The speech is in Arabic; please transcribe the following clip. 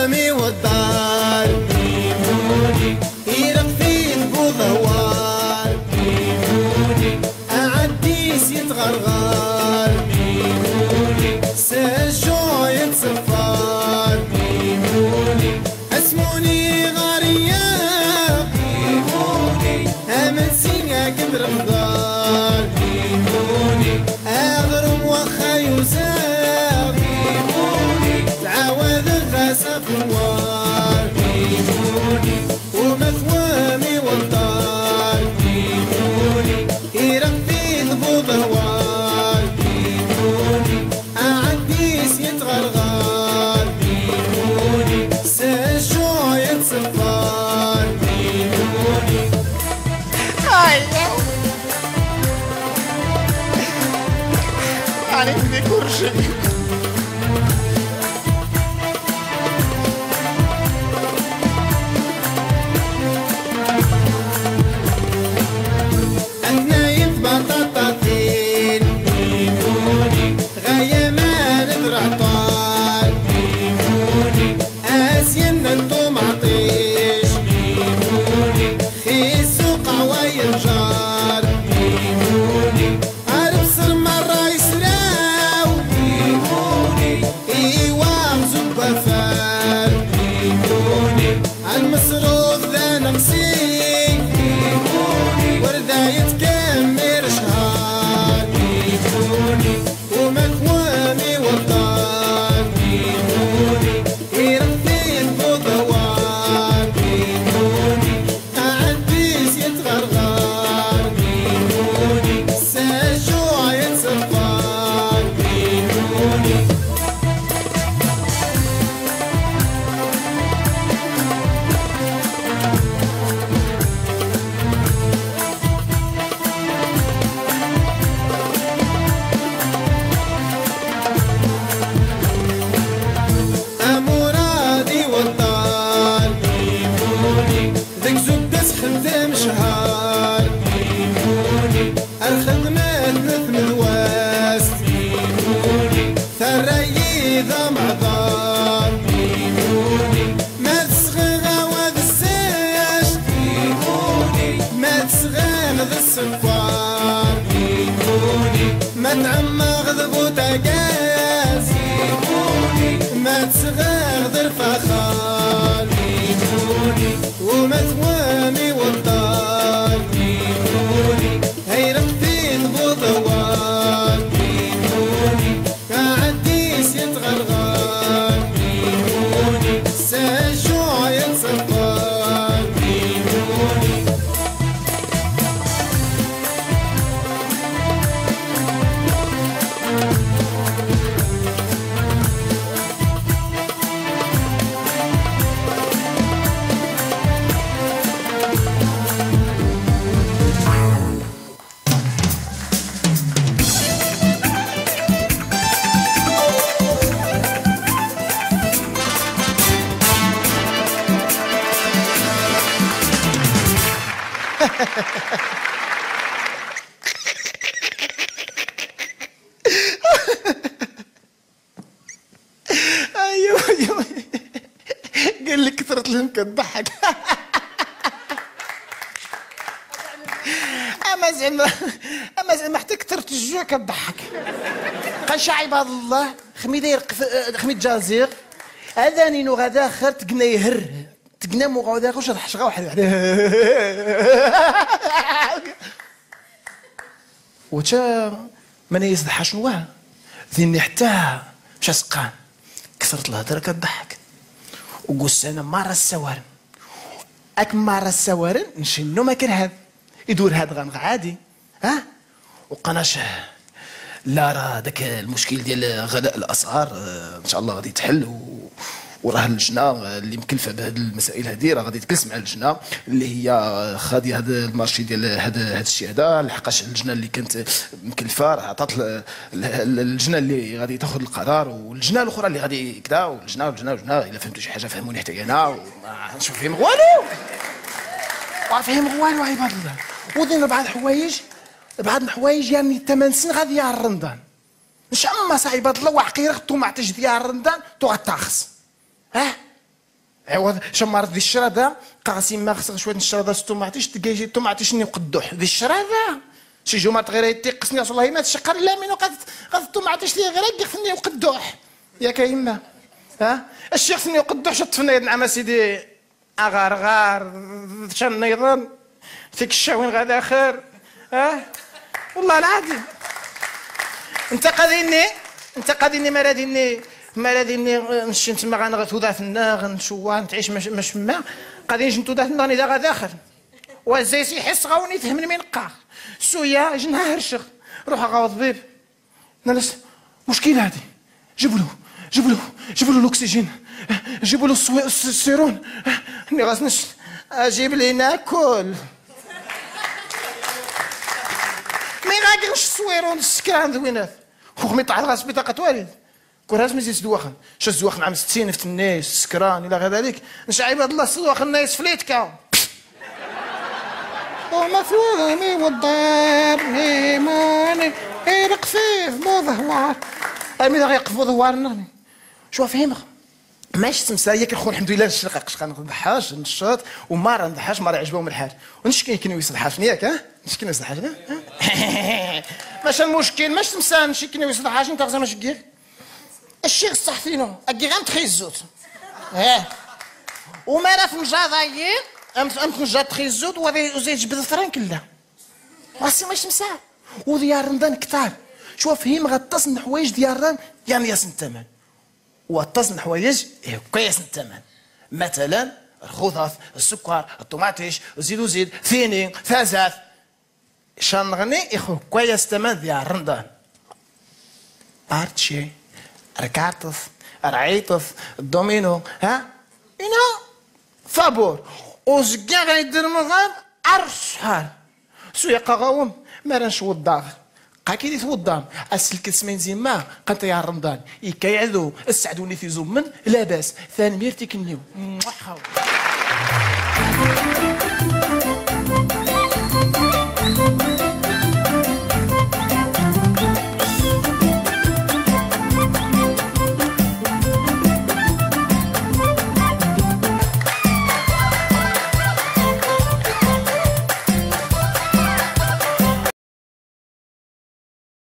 مكوامي والدار يرق في بوضوار أعديس يتغرغر سجو يتصفر اسموني غرياب أمسيني كبر مضار أغرم وخا يوسف تعاود غاسة فوار ومثوامي والدار يرق في بوضوار أعديس يتغرغر سجو يتصفر يعني بدي كرشي النايف بطاطين غاية ما ندرع طال اسين انتو معطيش خيسو قوايا الجار اربصر مرة يسراو ايوا مزوبة فار المصروف ذا نقصي وردة يتكمر شهر ومكوامي والدار يرفي البضوار أعديس يتغرغر سجوع يتصفر أمورادي والدار ذيك زبدة خدام شهر الخدمة مثل الواس ثري ذا معذار ما تصغى غواد الساش ما تصغى ذا السفار ما تعمى غذبو تقاس ما تصغى ذا الفخار وما توامي والدار هيرق في البضوار كعديس يتغرغر سجوع يتصفر ايوه قال لي كثرت لهم كتضحك اما زعما حتى كثرت الجوع كتضحك قال عباد الله خميده خميد جازير هذا نينو غدا خير تقنا يهر تقنا مو غدا واش حشغا واحد وتا من يصدح شنو ذيني حتى مش سقان كثرت الهضره كتضحك وقلت انا مره السوارن اك مره السوارن نشنو ما كان هذا يدور هذا غنغ عادي ها وقناش لا راه داك المشكل ديال غلاء الاسعار ان شاء الله غادي يتحل وراه اللجنه اللي مكلفه بهذه المسائل هذه راه غادي تجلس مع اللجنه اللي هي خادي هذا المارشي ديال هذا الشيء هذا لحقاش اللجنه اللي كانت مكلفه راه عطات اللجنه اللي غادي تاخذ القرار واللجنه الاخرى اللي غادي كذا واللجنه الا فهمتوا شي حاجه فهموني حتى انا وما نشوف فيهم والو ما فهم والو عباد الله ودينا بعض الحوايج يعني 8 سنين غادي يا الرمضان مش اما عباد الله وعقيره تو ما عطيش ديال الرمضان تو غتاخص ها عوض شمارت ذي الشرادة قاسي ما خصك شويه الشرادة ستوماتيش تلقى طوماطيش ني قدوح ذي الشرادة شي جمعة غير يتيقسني والله ما تشقر لا منو قد الطوماطيش لي غير يقفني وقدوح ياك يما ها الشيخ سني وقدوح شطفنا يد نعم سيدي اغار شن نيضان فيك الشاوين غدا خير ها والله العظيم انت قاديني ما راديني نمشي تما غنغتوضع فينا غنشوها نتعيش مش ما قادين نجي نتوضع فينا اذا غدا اخر وزي يحس غاوني يفهمني من قاع سويا جنها هرشغ روح غاو طبيب ناس مشكل هادي جيبوا له الاكسجين جيبوا له السيرون اني غاسنش اجيب لي ناكل مي غاكنش السويرون السكران ذوينات وخمي طاح غاس بطاقه والد كراز مزيد سدواخن شا سدواخن عام 60 في الناس السكران الى غير ذلك نشا عباد الله سدواخن الناس فليتكا وما ثواني والدار ماني يرق فيه بو ظهوار امي دا غيقفو ظهوارنا شوف فهمك ماشي تمسا ياك الخو الحمد لله نشرققش كنضحاش نشاط ومارا نضحاش مارا عجبهم الحال ونشكي كنويس الحاجه ياك ها نشكي نويس الحاجه ماشي المشكل ماشي تمسا نشكي نويس الحاجه انت غزا ماشي كير الشيخ الصحفينو اكي غنتخي الزوت ها وما راه في مجاضايين امت نجا تخي الزوت وزيد جبد الفرنك لا راسي ماشي تمسا وديار رمضان كتار شوف فهم غتصن حوايج ديال ران يعني ياسن الثمن وتصن حوايج كويس الثمن مثلا الخضر السكر الطوماطيش زيد ثيني فازات شنغني اخو كويس الثمن ديال رمضان بارتشي ركعتف رعيتف الدومينو ها هنا فابور وزكا غيدير مغاب عرش شحال سويقا غاوم ما رانش وضاغ قاكي توضام السلك سمين زيما قنت يا رمضان يكيعذو السعدوني في زمن لاباس ثاني ميرتي كنيو